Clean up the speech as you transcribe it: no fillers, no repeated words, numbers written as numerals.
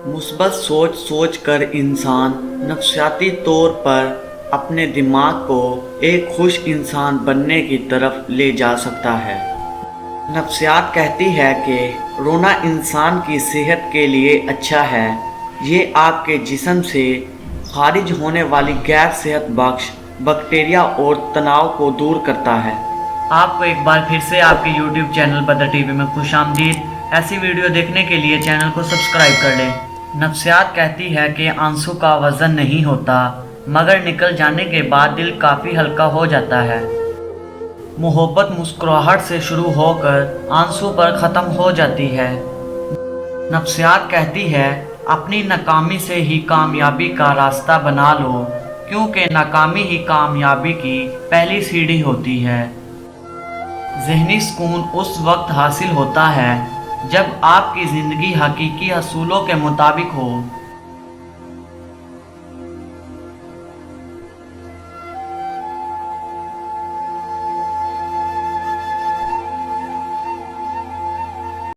مثبت सोच सोच कर इंसान नफसियाती तौर पर अपने दिमाग को एक खुश इंसान बनने की तरफ ले जा सकता है। नफ्सियात कहती है कि रोना इंसान की सेहत के लिए अच्छा है। ये आपके जिस्म से खारिज होने वाली गैर सेहत बख्श बैक्टीरिया और तनाव को दूर करता है। आपको एक बार फिर से आपके YouTube चैनल बदर टीवी में खुशामदीद। ऐसी वीडियो देखने के लिए चैनल को सब्सक्राइब कर लें। नफ्सियात कहती है कि आंसू का वज़न नहीं होता, मगर निकल जाने के बाद दिल काफ़ी हल्का हो जाता है। मोहब्बत मुस्कुराहट से शुरू होकर आंसू पर ख़त्म हो जाती है। नफ्सियात कहती है अपनी नाकामी से ही कामयाबी का रास्ता बना लो, क्योंकि नाकामी ही कामयाबी की पहली सीढ़ी होती है। ज़हनी सुकून उस वक्त हासिल होता है जब आपकी ज़िंदगी हकीकी असूलों के मुताबिक हो